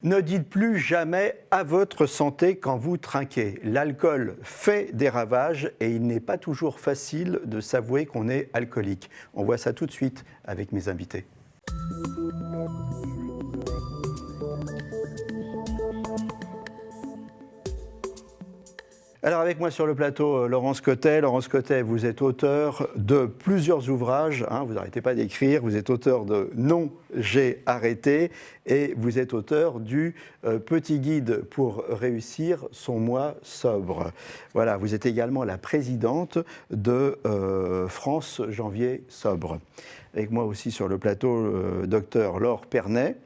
Ne dites plus jamais à votre santé quand vous trinquez. L'alcool fait des ravages et il n'est pas toujours facile de s'avouer qu'on est alcoolique. On voit ça tout de suite avec mes invités. Alors avec moi sur le plateau, Laurence Cottet. Laurence Cottet, vous êtes auteur de plusieurs ouvrages, vous n'arrêtez pas d'écrire, vous êtes auteur de Non, j'ai arrêté et vous êtes auteur du Petit guide pour réussir son mois sobre. Voilà, vous êtes également la présidente de France Janvier Sobre. Avec moi aussi sur le plateau, docteur Laure Pernay.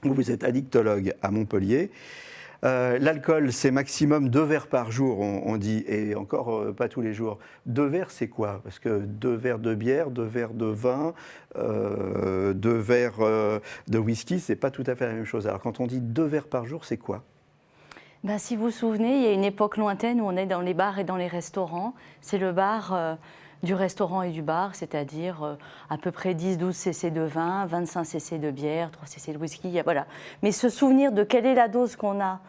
Vous êtes addictologue à Montpellier. L'alcool, c'est maximum 2 verres par jour, on dit, et encore pas tous les jours. 2 verres, c'est quoi? Parce que 2 verres de bière, 2 verres de vin, 2 verres de whisky, c'est pas tout à fait la même chose. Alors quand on dit 2 verres par jour, c'est quoi? Si vous vous souvenez, il y a une époque lointaine où on est dans les bars et dans les restaurants. C'est le bar du restaurant et du bar, c'est-à-dire à peu près 10-12 cc de vin, 25 cc de bière, 3 cc de whisky, voilà. Mais se souvenir de quelle est la dose qu'on a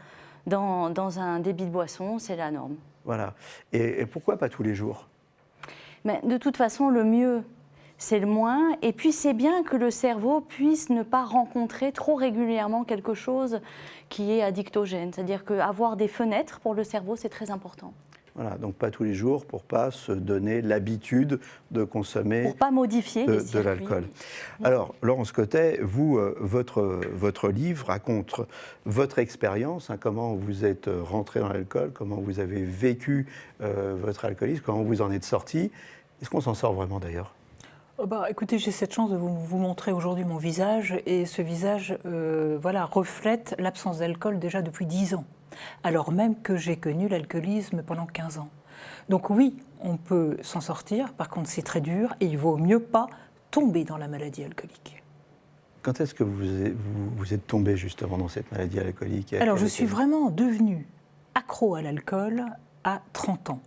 dans un débit de boisson, c'est la norme. Voilà. Et pourquoi pas tous les jours? Mais de toute façon, le mieux, c'est le moins. Et puis, c'est bien que le cerveau puisse ne pas rencontrer trop régulièrement quelque chose qui est addictogène. C'est-à-dire qu'avoir des fenêtres pour le cerveau, c'est très important. Voilà, donc pas tous les jours pour pas se donner l'habitude de consommer pour pas modifier de l'alcool. Alors, Laurence Cottet, vous, votre livre raconte votre expérience, comment vous êtes rentré dans l'alcool, comment vous avez vécu votre alcoolisme, comment vous en êtes sorti. Est-ce qu'on s'en sort vraiment d'ailleurs? Écoutez, j'ai cette chance de vous montrer aujourd'hui mon visage, et ce visage reflète l'absence d'alcool déjà depuis 10 ans. Alors même que j'ai connu l'alcoolisme pendant 15 ans. Donc oui, on peut s'en sortir, par contre c'est très dur et il vaut mieux pas tomber dans la maladie alcoolique. Quand est-ce que vous êtes tombé justement dans cette maladie alcoolique? Alors je suis vraiment devenue accro à l'alcool à 30 ans.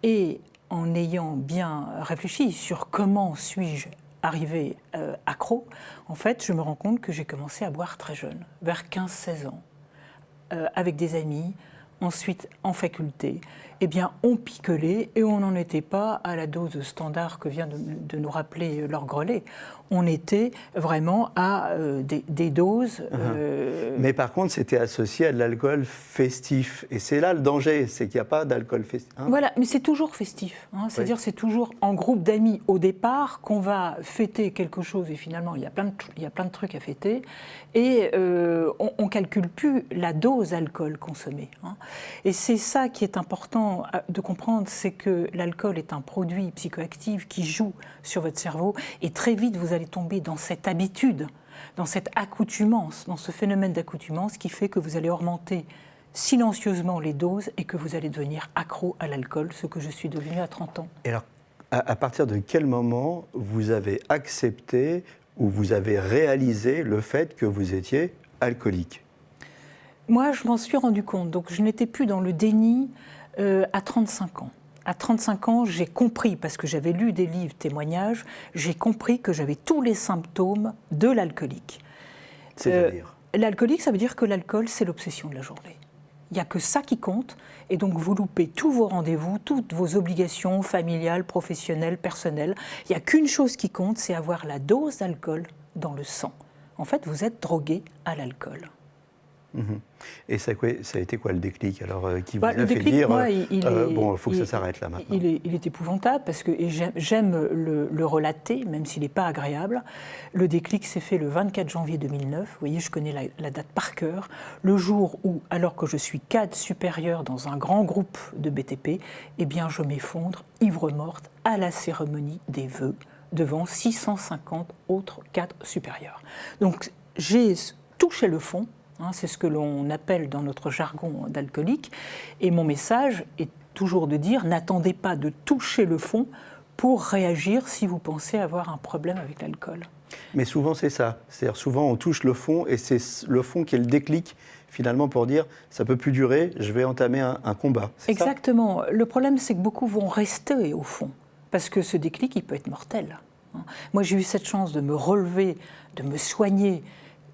Et en ayant bien réfléchi sur comment suis-je arrivée accro, en fait je me rends compte que j'ai commencé à boire très jeune, vers 15-16 ans. Avec des amis, ensuite en faculté, on picolait et on n'en était pas à la dose standard que vient de nous rappeler Laure Grelet. On était vraiment à des doses... Mais par contre, c'était associé à de l'alcool festif. Et c'est là le danger, c'est qu'il n'y a pas d'alcool festif. Voilà, mais c'est toujours festif. C'est-à-dire c'est toujours en groupe d'amis au départ qu'on va fêter quelque chose et finalement il y a plein de trucs à fêter. Et on ne calcule plus la dose d'alcool consommée. Et c'est ça qui est important de comprendre, c'est que l'alcool est un produit psychoactif qui joue sur votre cerveau et très vite vous allez tomber dans cette habitude, dans cette accoutumance, dans ce phénomène d'accoutumance qui fait que vous allez augmenter silencieusement les doses et que vous allez devenir accro à l'alcool, ce que je suis devenue à 30 ans. Et alors, à partir de quel moment vous avez accepté ou vous avez réalisé le fait que vous étiez alcoolique? Moi, je m'en suis rendu compte, donc je n'étais plus dans le déni à 35 ans. À 35 ans, j'ai compris, parce que j'avais lu des livres témoignages, j'ai compris que j'avais tous les symptômes de l'alcoolique. C'est-à-dire l'alcoolique, ça veut dire que l'alcool, c'est l'obsession de la journée. Il n'y a que ça qui compte, et donc vous loupez tous vos rendez-vous, toutes vos obligations familiales, professionnelles, personnelles. Il n'y a qu'une chose qui compte, c'est avoir la dose d'alcool dans le sang. En fait, vous êtes drogué à l'alcool. Et ça a été quoi le déclic alors qui vous a le fait déclic, dire moi, il faut que ça s'arrête là maintenant? Il est épouvantable parce que j'aime le relater, même s'il n'est pas agréable. Le déclic s'est fait le 24 janvier 2009. Vous voyez, je connais la date par cœur. Le jour où, alors que je suis cadre supérieur dans un grand groupe de BTP, je m'effondre, ivre-morte, à la cérémonie des vœux devant 650 autres cadres supérieurs. Donc j'ai touché le fond. C'est ce que l'on appelle dans notre jargon d'alcoolique. Et mon message est toujours de dire, n'attendez pas de toucher le fond pour réagir si vous pensez avoir un problème avec l'alcool. Mais souvent c'est ça. C'est-à-dire souvent on touche le fond et c'est le fond qui est le déclic finalement pour dire ça ne peut plus durer, je vais entamer un combat. Exactement. Le problème c'est que beaucoup vont rester au fond parce que ce déclic il peut être mortel. Moi j'ai eu cette chance de me relever, de me soigner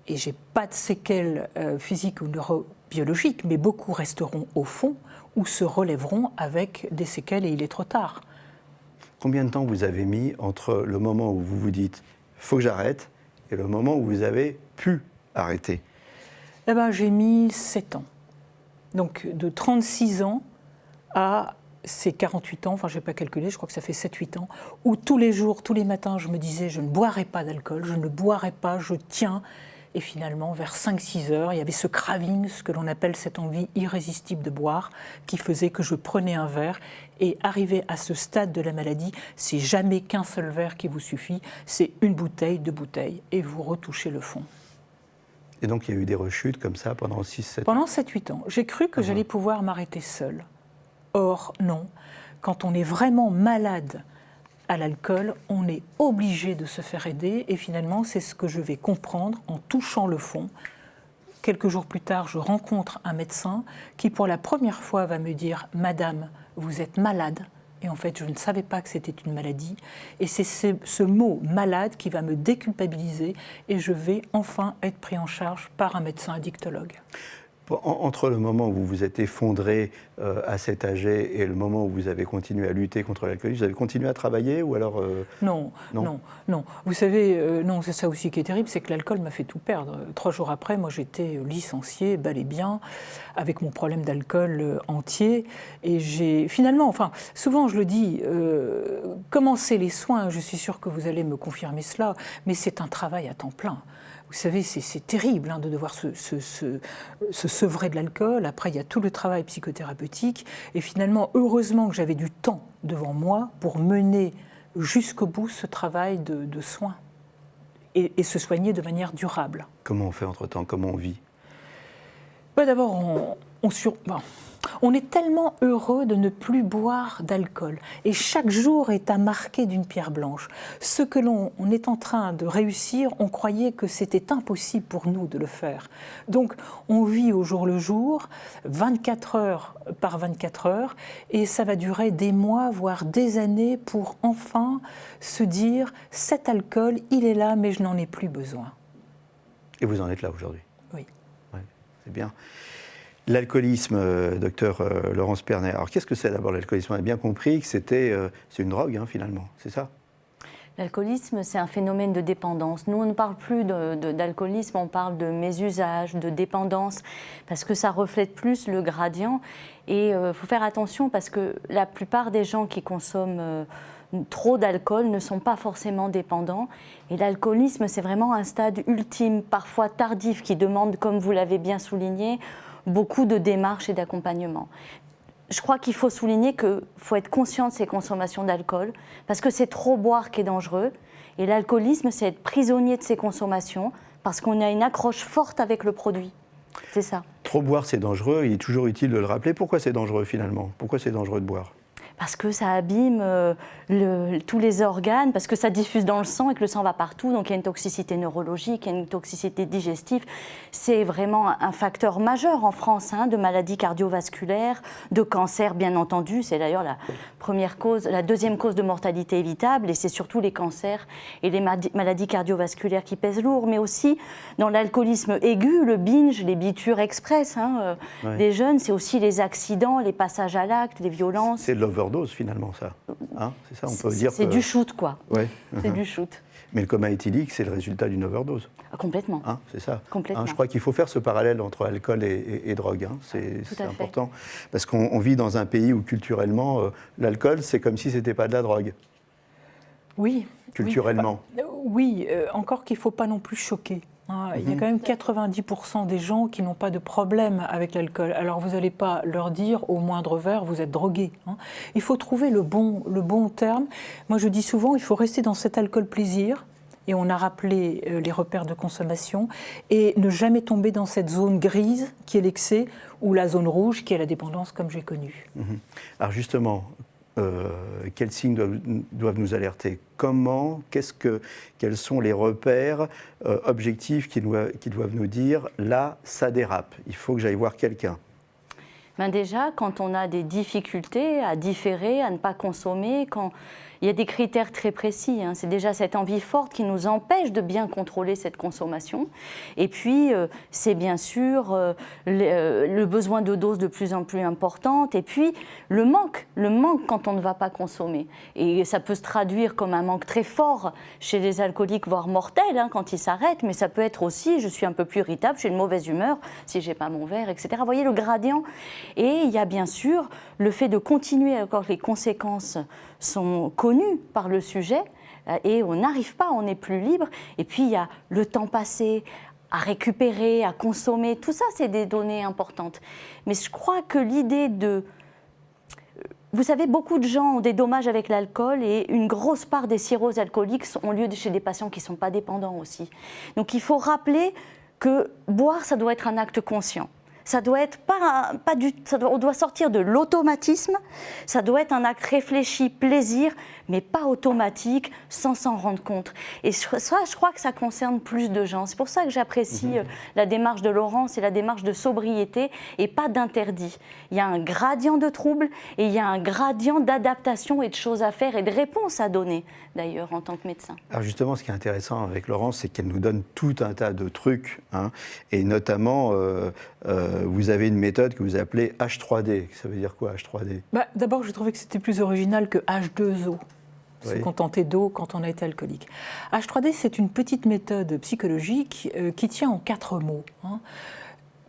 et je n'ai pas de séquelles physiques ou neurobiologiques, mais beaucoup resteront au fond ou se relèveront avec des séquelles et il est trop tard. Combien de temps vous avez mis entre le moment où vous vous dites « faut que j'arrête » et le moment où vous avez pu arrêter? Eh ben, j'ai mis 7 ans. Donc de 36 ans à ces 48 ans, enfin je n'ai pas calculé, je crois que ça fait 7-8 ans, où tous les jours, tous les matins, je me disais je ne boirai pas d'alcool, je ne boirai pas, je tiens. Et finalement, vers 5-6 heures, il y avait ce craving, ce que l'on appelle cette envie irrésistible de boire, qui faisait que je prenais un verre. Et arrivé à ce stade de la maladie, c'est jamais qu'un seul verre qui vous suffit, c'est une bouteille, 2 bouteilles, et vous retouchez le fond. Et donc il y a eu des rechutes comme ça pendant 6-7 ans? Pendant 7-8 ans. J'ai cru que j'allais pouvoir m'arrêter seule. Or, non. Quand on est vraiment malade à l'alcool, on est obligé de se faire aider. Et finalement, c'est ce que je vais comprendre en touchant le fond. Quelques jours plus tard, je rencontre un médecin qui, pour la première fois, va me dire « Madame, vous êtes malade ». Et en fait, je ne savais pas que c'était une maladie. Et c'est ce mot « malade » qui va me déculpabiliser et je vais enfin être pris en charge par un médecin addictologue. Entre le moment où vous vous êtes effondré à cet âge et le moment où vous avez continué à lutter contre l'alcoolisme, vous avez continué à travailler ou alors Non. Vous savez, non, c'est ça aussi qui est terrible, c'est que l'alcool m'a fait tout perdre. 3 jours après, moi j'étais licenciée, bel et bien, avec mon problème d'alcool entier. Et j'ai finalement, enfin, souvent je le dis, commencer les soins, je suis sûre que vous allez me confirmer cela, mais c'est un travail à temps plein. Vous savez, c'est terrible de devoir se sevrer de l'alcool. Après, il y a tout le travail psychothérapeutique. Et finalement, heureusement que j'avais du temps devant moi pour mener jusqu'au bout ce travail de soins et se soigner de manière durable. Comment on fait entre-temps? Comment on vit? D'abord, on est tellement heureux de ne plus boire d'alcool. Et chaque jour est à marquer d'une pierre blanche. Ce que l'on est en train de réussir, on croyait que c'était impossible pour nous de le faire. Donc, on vit au jour le jour, 24 heures par 24 heures, et ça va durer des mois, voire des années, pour enfin se dire « cet alcool, il est là, mais je n'en ai plus besoin ». Et vous en êtes là aujourd'hui? Oui. Ouais, c'est bien. L'alcoolisme, docteur Laurence Pernet. Alors qu'est-ce que c'est d'abord l'alcoolisme? On a bien compris que c'est une drogue finalement, c'est ça? L'alcoolisme, c'est un phénomène de dépendance. Nous, on ne parle plus d'alcoolisme, on parle de mésusage, de dépendance, parce que ça reflète plus le gradient. Et il faut faire attention parce que la plupart des gens qui consomment trop d'alcool ne sont pas forcément dépendants. Et l'alcoolisme, c'est vraiment un stade ultime, parfois tardif, qui demande, comme vous l'avez bien souligné, beaucoup de démarches et d'accompagnement. Je crois qu'il faut souligner qu'il faut être conscient de ses consommations d'alcool, parce que c'est trop boire qui est dangereux. Et l'alcoolisme, c'est être prisonnier de ses consommations, parce qu'on a une accroche forte avec le produit. C'est ça. Trop boire, c'est dangereux. Il est toujours utile de le rappeler. Pourquoi c'est dangereux finalement? Pourquoi c'est dangereux de boire? Parce que ça abîme tous les organes, parce que ça diffuse dans le sang et que le sang va partout, donc il y a une toxicité neurologique, il y a une toxicité digestive. C'est vraiment un facteur majeur en France de maladies cardiovasculaires, de cancer bien entendu. C'est d'ailleurs la deuxième cause de mortalité évitable, et c'est surtout les cancers et les maladies cardiovasculaires qui pèsent lourd, mais aussi dans l'alcoolisme aigu, le binge, les bitures express des jeunes, c'est aussi les accidents, les passages à l'acte, les violences. C'est l'overdose finalement, ça. C'est ça, on peut dire. C'est du shoot, quoi. Ouais. C'est du shoot. Mais le coma éthylique, c'est le résultat d'une overdose. Complètement. C'est ça. Complètement. Je crois qu'il faut faire ce parallèle entre alcool et drogue. C'est important. Parce qu'on vit dans un pays où culturellement, l'alcool, c'est comme si ce n'était pas de la drogue. Oui. Culturellement. Oui, encore qu'il ne faut pas non plus choquer. Il y a quand même 90% des gens qui n'ont pas de problème avec l'alcool. Alors vous n'allez pas leur dire au moindre verre vous êtes drogué. Il faut trouver le bon terme. Moi je dis souvent il faut rester dans cet alcool plaisir. Et on a rappelé les repères de consommation et ne jamais tomber dans cette zone grise qui est l'excès ou la zone rouge qui est la dépendance comme j'ai connu. Alors justement, quels signes doivent nous alerter? Quels sont les repères objectifs qui doivent nous dire là, ça dérape, il faut que j'aille voir quelqu'un? Déjà, quand on a des difficultés à différer, à ne pas consommer, quand il y a des critères très précis. Hein. C'est déjà cette envie forte qui nous empêche de bien contrôler cette consommation. Et puis, c'est bien sûr le besoin de doses de plus en plus importantes. Et puis, le manque quand on ne va pas consommer. Et ça peut se traduire comme un manque très fort chez les alcooliques, voire mortel, hein, quand ils s'arrêtent. Mais ça peut être aussi, je suis un peu plus irritable, j'ai une mauvaise humeur si je n'ai pas mon verre, etc. Vous voyez le gradient. Et il y a bien sûr le fait de continuer, alors que les conséquences sont connues par le sujet, et on n'arrive pas, on n'est plus libre. Et puis il y a le temps passé à récupérer, à consommer, tout ça c'est des données importantes. Mais je crois que l'idée de... Vous savez, beaucoup de gens ont des dommages avec l'alcool et une grosse part des cirrhoses alcooliques ont lieu chez des patients qui ne sont pas dépendants aussi. Donc il faut rappeler que boire, ça doit être un acte conscient. Ça doit être on doit sortir de l'automatisme, ça doit être un acte réfléchi, plaisir, mais pas automatique, sans s'en rendre compte. Et ça, je crois que ça concerne plus de gens. C'est pour ça que j'apprécie la démarche de Laurence et la démarche de sobriété et pas d'interdit. Il y a un gradient de troubles et il y a un gradient d'adaptation et de choses à faire et de réponses à donner, d'ailleurs, en tant que médecin. Alors justement, ce qui est intéressant avec Laurence, c'est qu'elle nous donne tout un tas de trucs, hein, et notamment... vous avez une méthode que vous appelez H3D. Ça veut dire quoi, H3D ? D'abord, je trouvais que c'était plus original que H2O, se contenter d'eau quand on a été alcoolique. H3D, c'est une petite méthode psychologique qui tient en 4 mots. Hein.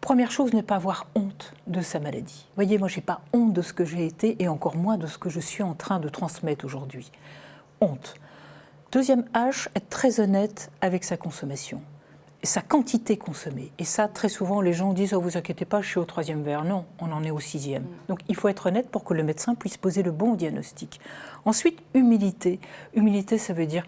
Première chose, ne pas avoir honte de sa maladie. Vous voyez, moi, je n'ai pas honte de ce que j'ai été et encore moins de ce que je suis en train de transmettre aujourd'hui. Honte. Deuxième H, être très honnête avec sa consommation. Sa quantité consommée. Et ça, très souvent, les gens disent « Oh, vous inquiétez pas, je suis au 3e verre ». Non, on en est au 6e. Donc, il faut être honnête pour que le médecin puisse poser le bon diagnostic. Ensuite, humilité. Humilité, ça veut dire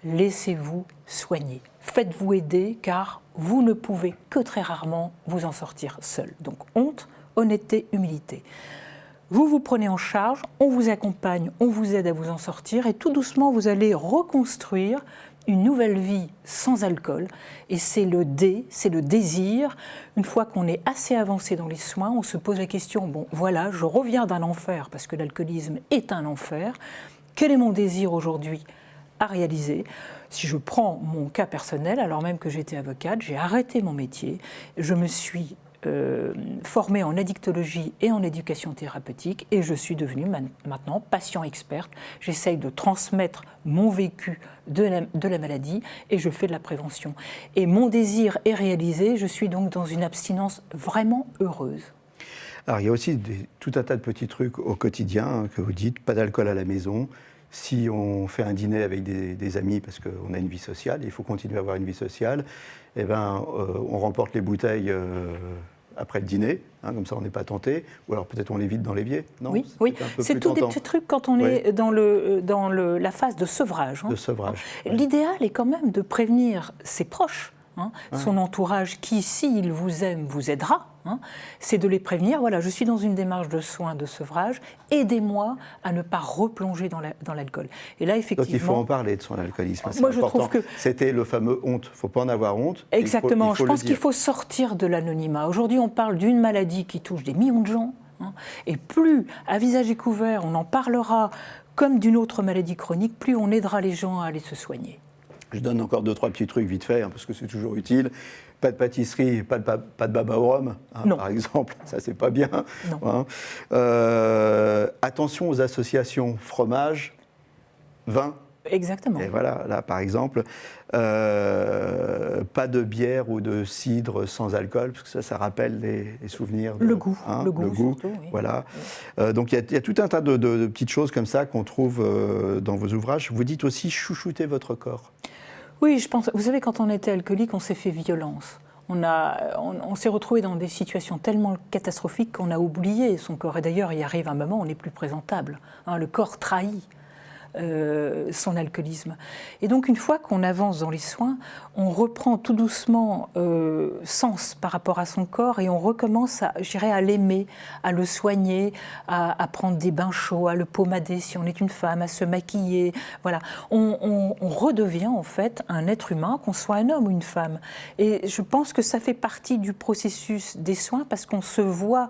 laissez-vous soigner. Faites-vous aider, car vous ne pouvez que très rarement vous en sortir seul. Donc, honte, honnêteté, humilité. Vous vous prenez en charge, on vous accompagne, on vous aide à vous en sortir et tout doucement, vous allez reconstruire une nouvelle vie sans alcool. Et c'est le D, c'est le désir. Une fois qu'on est assez avancé dans les soins, on se pose la question, bon voilà, je reviens d'un enfer parce que l'alcoolisme est un enfer. Quel est mon désir aujourd'hui à réaliser ? Si je prends mon cas personnel, alors même que j'étais avocate, j'ai arrêté mon métier, je me suis formée en addictologie et en éducation thérapeutique et je suis devenue maintenant patient experte. J'essaye de transmettre mon vécu de la maladie et je fais de la prévention. Et mon désir est réalisé, je suis donc dans une abstinence vraiment heureuse. Alors il y a aussi tout un tas de petits trucs au quotidien, hein, que vous dites, pas d'alcool à la maison. Si on fait un dîner avec des amis, parce qu'on a une vie sociale, il faut continuer à avoir une vie sociale, eh ben, on remporte les bouteilles après le dîner, hein, comme ça on n'est pas tenté, ou alors peut-être on les vide dans l'évier, non ? Oui, c'est tous des petits trucs quand on est dans la phase de sevrage. Hein. De sevrage. L'idéal est quand même de prévenir ses proches, hein, son entourage qui, s'il vous aime, vous aidera. Hein, c'est de les prévenir, voilà, je suis dans une démarche de soins, de sevrage, aidez-moi à ne pas replonger dans l'alcool. Et là, effectivement... Donc il faut en parler de son alcoolisme, c'est moi, important. Je trouve que... C'était le fameux honte, il ne faut pas en avoir honte. Exactement, je pense qu'il faut sortir de l'anonymat. Aujourd'hui, on parle d'une maladie qui touche des millions de gens, hein, et plus, à visage découvert, on en parlera comme d'une autre maladie chronique, plus on aidera les gens à aller se soigner. Je donne encore 2-3 petits trucs vite fait, hein, parce que c'est toujours utile. Pas de pâtisserie, pas de baba au rhum, hein, par exemple, ça c'est pas bien. Hein. Attention aux associations fromage, vin. Exactement. Et voilà, là par exemple, pas de bière ou de cidre sans alcool, parce que ça rappelle les souvenirs. Le goût, hein, le goût surtout, oui. Voilà. Donc il y a tout un tas de petites choses comme ça qu'on trouve dans vos ouvrages. Vous dites aussi chouchouter votre corps. Oui, je pense. Vous savez, quand on était alcoolique, on s'est fait violence. On s'est retrouvé dans des situations tellement catastrophiques qu'on a oublié son corps. Et d'ailleurs, il arrive un moment où on n'est plus présentable. Hein, le corps trahit son alcoolisme. Et donc, une fois qu'on avance dans les soins, on reprend tout doucement sens par rapport à son corps et on recommence à l'aimer, à le soigner, à prendre des bains chauds, à le pommader si on est une femme, à se maquiller. Voilà. On redevient en fait un être humain, qu'on soit un homme ou une femme. Et je pense que ça fait partie du processus des soins parce qu'on se voit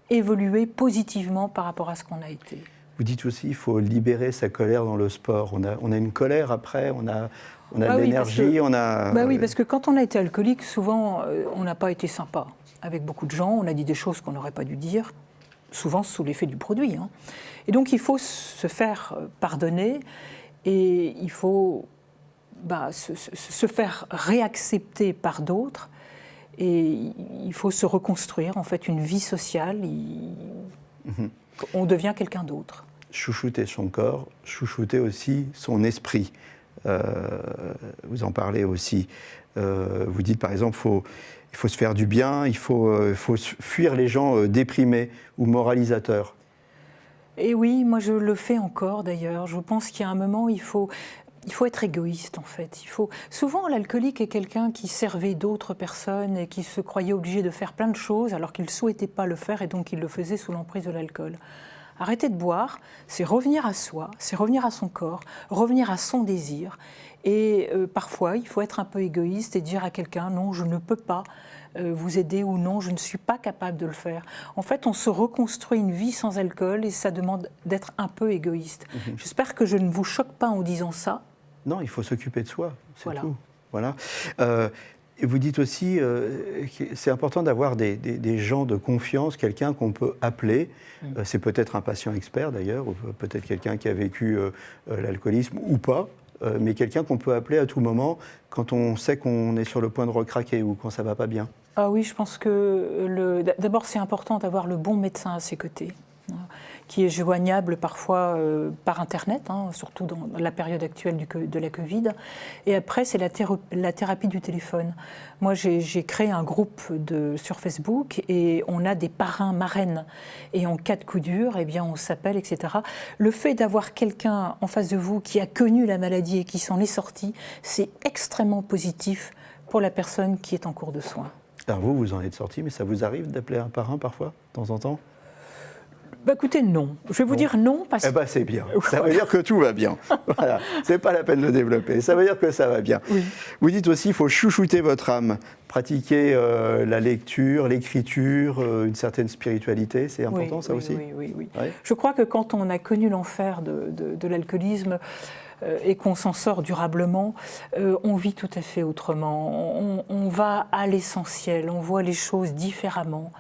évoluer positivement par rapport à ce qu'on a été. Vous dites aussi qu'il faut libérer sa colère dans le sport. On a une colère après, on a de l'énergie, on a... Oui, parce que quand on a été alcoolique, souvent, on n'a pas été sympa avec beaucoup de gens. On a dit des choses qu'on n'aurait pas dû dire, souvent sous l'effet du produit. Et donc, il faut se faire pardonner et il faut se faire réaccepter par d'autres. Et il faut se reconstruire, en fait, une vie sociale. On devient quelqu'un d'autre. Chouchouter son corps, chouchouter aussi son esprit. Vous en parlez aussi. Vous dites par exemple, il faut se faire du bien, il faut fuir les gens déprimés ou moralisateurs. Et oui, moi je le fais encore d'ailleurs. Je pense qu'il y a un moment, il faut être égoïste en fait. Souvent, l'alcoolique est quelqu'un qui servait d'autres personnes et qui se croyait obligé de faire plein de choses alors qu'il ne souhaitait pas le faire et donc il le faisait sous l'emprise de l'alcool. Arrêter de boire, c'est revenir à soi, c'est revenir à son corps, revenir à son désir. Et parfois, il faut être un peu égoïste et dire à quelqu'un « non, je ne peux pas vous aider » ou « non, je ne suis pas capable de le faire ». En fait, on se reconstruit une vie sans alcool et ça demande d'être un peu égoïste. J'espère que je ne vous choque pas en disant ça. Non, il faut s'occuper de soi, c'est voilà. tout. Voilà. Et vous dites aussi que c'est important d'avoir des gens de confiance, quelqu'un qu'on peut appeler. C'est peut-être un patient expert d'ailleurs, ou peut-être quelqu'un qui a vécu l'alcoolisme ou pas, mais quelqu'un qu'on peut appeler à tout moment quand on sait qu'on est sur le point de recraquer ou quand ça ne va pas bien. Ah oui, je pense que d'abord c'est important d'avoir le bon médecin à ses côtés, qui est joignable parfois par Internet, surtout dans la période actuelle de la Covid. Et après, c'est la thérapie du téléphone. Moi, j'ai créé un groupe sur Facebook et on a des parrains, marraines. Et en cas de coup dur, eh bien, on s'appelle, etc. Le fait d'avoir quelqu'un en face de vous qui a connu la maladie et qui s'en est sorti, c'est extrêmement positif pour la personne qui est en cours de soins. Alors vous en êtes sorti, mais ça vous arrive d'appeler un parrain parfois, de temps en temps ? Écoutez, non. Je vais vous dire non parce que... Eh bien, c'est bien. Ça veut dire que tout va bien. Voilà. C'est pas la peine de développer. Ça veut dire que ça va bien. Oui. Vous dites aussi qu'il faut chouchouter votre âme, pratiquer la lecture, l'écriture, une certaine spiritualité. C'est important, ça aussi ? Oui. Ouais. Je crois que quand on a connu l'enfer de l'alcoolisme et qu'on s'en sort durablement, on vit tout à fait autrement. On va à l'essentiel, on voit les choses différemment.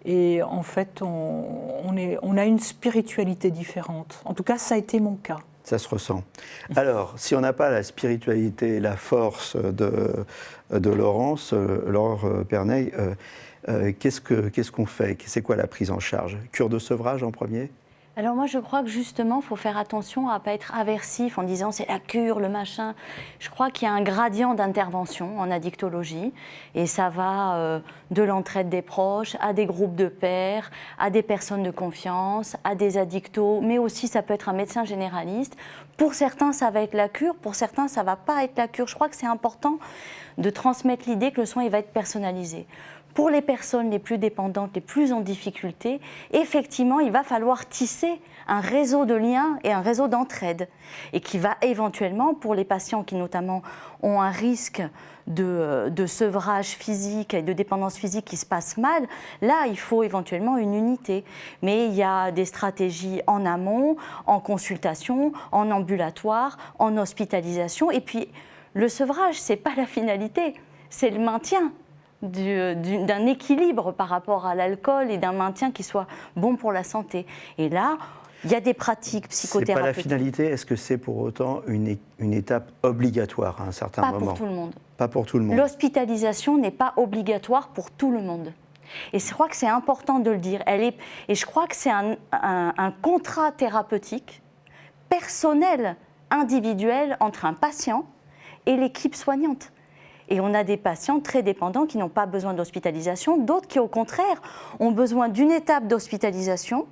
Et en fait, on a une spiritualité différente. En tout cas, ça a été mon cas. Ça se ressent. Alors, si on n'a pas la spiritualité, la force de Laurence, Laure Perney, qu'est-ce qu'on fait ? C'est quoi la prise en charge ? Cure de sevrage en premier ? Alors moi, je crois que justement, il faut faire attention à ne pas être aversif en disant c'est la cure, le machin. Je crois qu'il y a un gradient d'intervention en addictologie et ça va de l'entraide des proches à des groupes de pairs, à des personnes de confiance, à des addictos, mais aussi ça peut être un médecin généraliste. Pour certains, ça va être la cure, pour certains, ça ne va pas être la cure. Je crois que c'est important de transmettre l'idée que le soin il va être personnalisé. Pour les personnes les plus dépendantes, les plus en difficulté, effectivement, il va falloir tisser un réseau de liens et un réseau d'entraide. Et qui va éventuellement, pour les patients qui notamment ont un risque de sevrage physique et de dépendance physique qui se passe mal, là, il faut éventuellement une unité. Mais il y a des stratégies en amont, en consultation, en ambulatoire, en hospitalisation. Et puis, le sevrage, ce n'est pas la finalité, c'est le maintien d'un équilibre par rapport à l'alcool et d'un maintien qui soit bon pour la santé. Et là, il y a des pratiques psychothérapeutiques. C'est pas la finalité, est-ce que c'est pour autant une étape obligatoire à un certain moment ? Pas pour tout le monde. Pas pour tout le monde. L'hospitalisation n'est pas obligatoire pour tout le monde. Et je crois que c'est important de le dire. Et je crois que c'est un contrat thérapeutique personnel, individuel entre un patient et l'équipe soignante. Et on a des patients très dépendants qui n'ont pas besoin d'hospitalisation, d'autres qui, au contraire, ont besoin d'une étape d'hospitalisation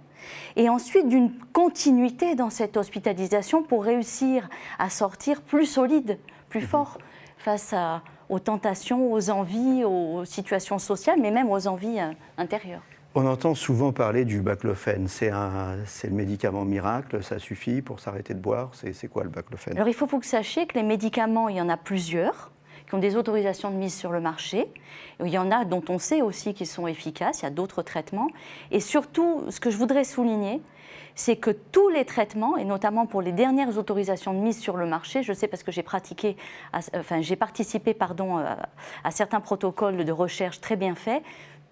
et ensuite d'une continuité dans cette hospitalisation pour réussir à sortir plus solide, plus fort face aux tentations, aux envies, aux situations sociales, mais même aux envies intérieures. On entend souvent parler du baclofène. C'est le médicament miracle, ça suffit pour s'arrêter de boire. C'est quoi le baclofène ? Alors il faut que vous sachiez que les médicaments, il y en a plusieurs, qui ont des autorisations de mise sur le marché. Il y en a dont on sait aussi qu'ils sont efficaces, il y a d'autres traitements. Et surtout, ce que je voudrais souligner, c'est que tous les traitements, et notamment pour les dernières autorisations de mise sur le marché, je sais parce que j'ai participé à certains protocoles de recherche très bien faits,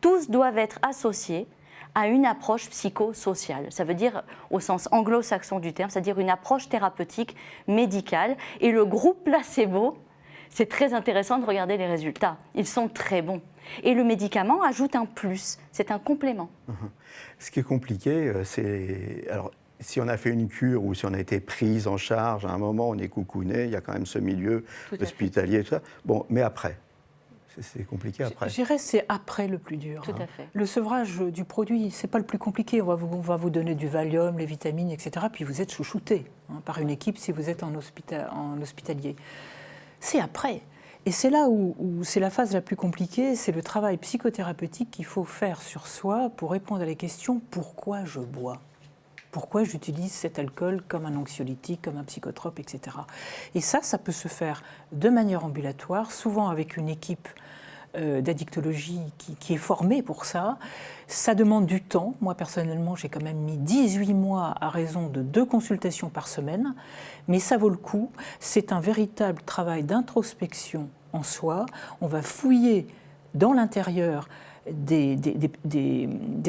tous doivent être associés à une approche psychosociale. Ça veut dire, au sens anglo-saxon du terme, c'est-à-dire une approche thérapeutique médicale. Et le groupe placebo, c'est très intéressant de regarder les résultats. Ils sont très bons. Et le médicament ajoute un plus, c'est un complément. Ce qui est compliqué, c'est... Alors, si on a fait une cure ou si on a été prise en charge, à un moment on est coucouné, il y a quand même ce milieu hospitalier, tout ça. Bon, mais après, c'est compliqué après. Je dirais c'est après le plus dur. Tout à fait. Le sevrage du produit, c'est pas le plus compliqué. On va vous donner du Valium, les vitamines, etc. Puis vous êtes chouchouté par une équipe si vous êtes en hospitalier. C'est après. Et c'est là où c'est la phase la plus compliquée, c'est le travail psychothérapeutique qu'il faut faire sur soi pour répondre à la question « Pourquoi je bois ?» Pourquoi j'utilise cet alcool comme un anxiolytique, comme un psychotrope, etc. Et ça peut se faire de manière ambulatoire, souvent avec une équipe d'addictologie qui est formée pour ça. Ça demande du temps. Moi, personnellement, j'ai quand même mis 18 mois à raison de 2 consultations par semaine. Mais ça vaut le coup. C'est un véritable travail d'introspection en soi. On va fouiller dans l'intérieur des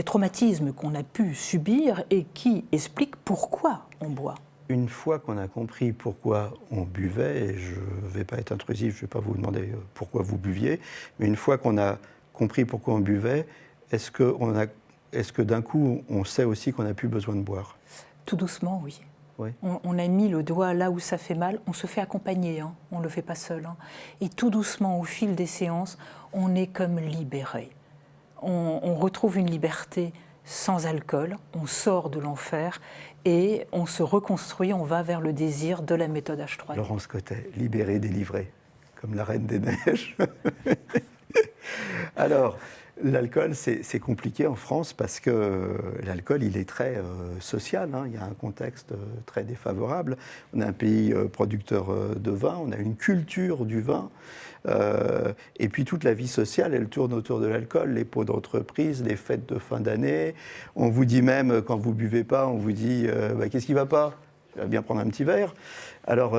traumatismes qu'on a pu subir et qui expliquent pourquoi on boit. Une fois qu'on a compris pourquoi on buvait, et je ne vais pas être intrusif, je ne vais pas vous demander pourquoi vous buviez, mais une fois qu'on a compris pourquoi on buvait, est-ce que d'un coup on sait aussi qu'on n'a plus besoin de boire? Tout doucement, oui. Oui. On a mis le doigt là où ça fait mal, on se fait accompagner, on ne le fait pas seul. Et tout doucement, au fil des séances, on est comme libéré. On retrouve une liberté sans alcool, on sort de l'enfer et on se reconstruit, on va vers le désir de la méthode H3. Laurence Cottet, libérée, délivrée, comme la Reine des Neiges. Alors, l'alcool, c'est compliqué en France parce que l'alcool, il est très social. Il y a un contexte très défavorable. On a un pays producteur de vin, on a une culture du vin. Et puis toute la vie sociale, elle tourne autour de l'alcool, les pots d'entreprise, les fêtes de fin d'année. On vous dit même, quand vous ne buvez pas, on vous dit qu'est-ce qui ne va pas? Je vais bien prendre un petit verre. Alors,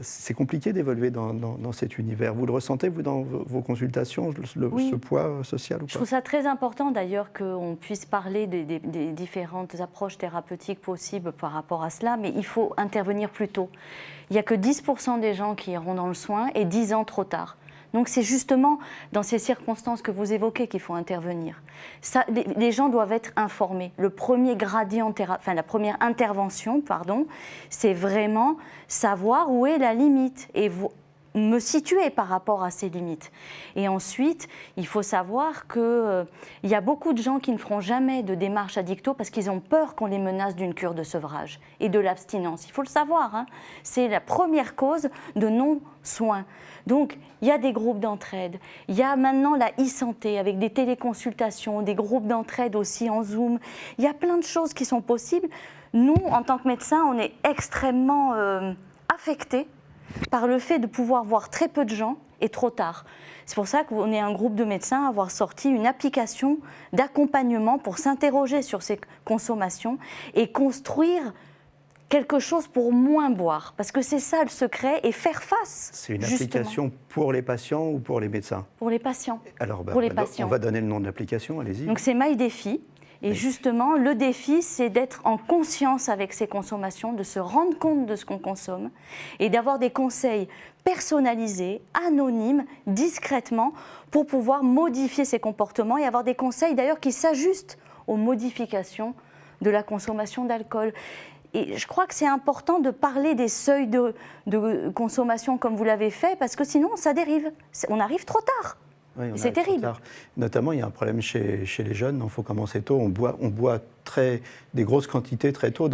c'est compliqué d'évoluer dans cet univers. Vous le ressentez, vous, dans vos consultations, ce poids social ou pas? Je trouve ça très important, d'ailleurs, qu'on puisse parler des différentes approches thérapeutiques possibles par rapport à cela, mais il faut intervenir plus tôt. Il n'y a que 10% des gens qui iront dans le soin et 10 ans trop tard. Donc c'est justement dans ces circonstances que vous évoquez qu'il faut intervenir. Les gens doivent être informés. Le premier gradient, la première intervention, c'est vraiment savoir où est la limite et me situer par rapport à ces limites. Et ensuite, il faut savoir qu'il y a beaucoup de gens qui ne feront jamais de démarche addicto parce qu'ils ont peur qu'on les menace d'une cure de sevrage et de l'abstinence. Il faut le savoir, c'est la première cause de non-soin. Donc, il y a des groupes d'entraide. Il y a maintenant la e-santé avec des téléconsultations, des groupes d'entraide aussi en Zoom. Il y a plein de choses qui sont possibles. Nous, en tant que médecins, on est extrêmement affectés par le fait de pouvoir voir très peu de gens et trop tard. C'est pour ça qu'on est un groupe de médecins à avoir sorti une application d'accompagnement pour s'interroger sur ces consommations et construire quelque chose pour moins boire. Parce que c'est ça le secret et faire face. C'est une application pour les patients ou pour les médecins? Pour les patients. Alors, pour les patients. On va donner le nom de l'application, allez-y. Donc c'est MyDéfi. Et justement, le défi, c'est d'être en conscience avec ses consommations, de se rendre compte de ce qu'on consomme et d'avoir des conseils personnalisés, anonymes, discrètement, pour pouvoir modifier ses comportements et avoir des conseils d'ailleurs qui s'ajustent aux modifications de la consommation d'alcool. Et je crois que c'est important de parler des seuils de consommation comme vous l'avez fait, parce que sinon, ça dérive. On arrive trop tard. Oui, c'est terrible. Notamment, il y a un problème chez les jeunes. Il faut commencer tôt. On boit des grosses quantités très tôt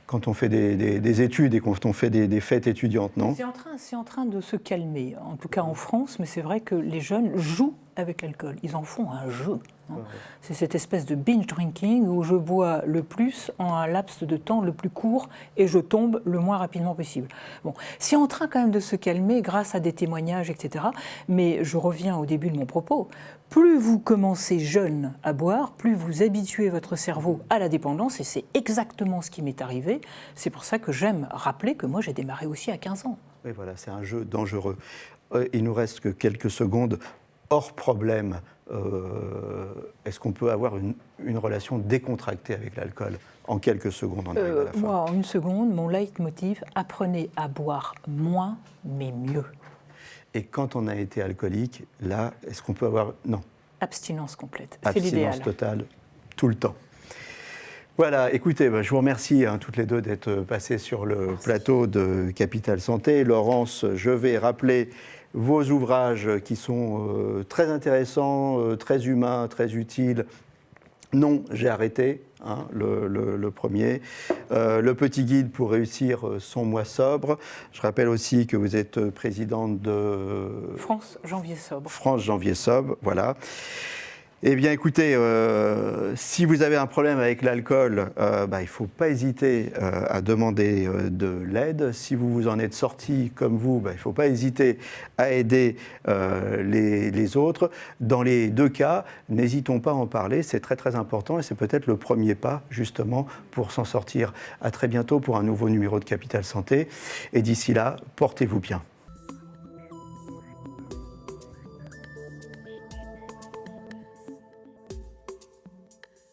quand on fait des études et quand on fait des fêtes étudiantes, non? C'est en train de se calmer, en tout cas en France, mais c'est vrai que les jeunes jouent avec l'alcool. Ils en font un jeu. Hein. C'est cette espèce de binge drinking où je bois le plus en un laps de temps le plus court et je tombe le moins rapidement possible. Bon, c'est en train quand même de se calmer grâce à des témoignages, etc. Mais je reviens au début de mon propos. Plus vous commencez jeune à boire, plus vous habituez votre cerveau à la dépendance, et c'est exactement ce qui m'est arrivé. C'est pour ça que j'aime rappeler que moi j'ai démarré aussi à 15 ans. Oui, voilà, c'est un jeu dangereux. Il nous reste que quelques secondes. Hors problème, est-ce qu'on peut avoir une relation décontractée avec l'alcool? En quelques secondes, on arrive à la fin. Moi, en une seconde, mon leitmotiv, apprenez à boire moins, mais mieux. Et quand on a été alcoolique, là, est-ce qu'on peut avoir... Non. Abstinence complète, c'est l'idéal. Abstinence totale, tout le temps. Voilà, écoutez, je vous remercie toutes les deux d'être passées sur le plateau de Capital Santé. Laurence, je vais rappeler vos ouvrages qui sont très intéressants, très humains, très utiles. Non, j'ai arrêté, hein, le premier. Le petit guide pour réussir son mois sobre. Je rappelle aussi que vous êtes présidente de... France Janvier Sobre. France Janvier Sobre, voilà. Eh bien, écoutez, si vous avez un problème avec l'alcool, il ne faut pas hésiter à demander de l'aide. Si vous vous en êtes sorti comme vous, il ne faut pas hésiter à aider les autres. Dans les deux cas, n'hésitons pas à en parler, c'est très très important et c'est peut-être le premier pas justement pour s'en sortir. À très bientôt pour un nouveau numéro de Capital Santé et d'ici là, portez-vous bien.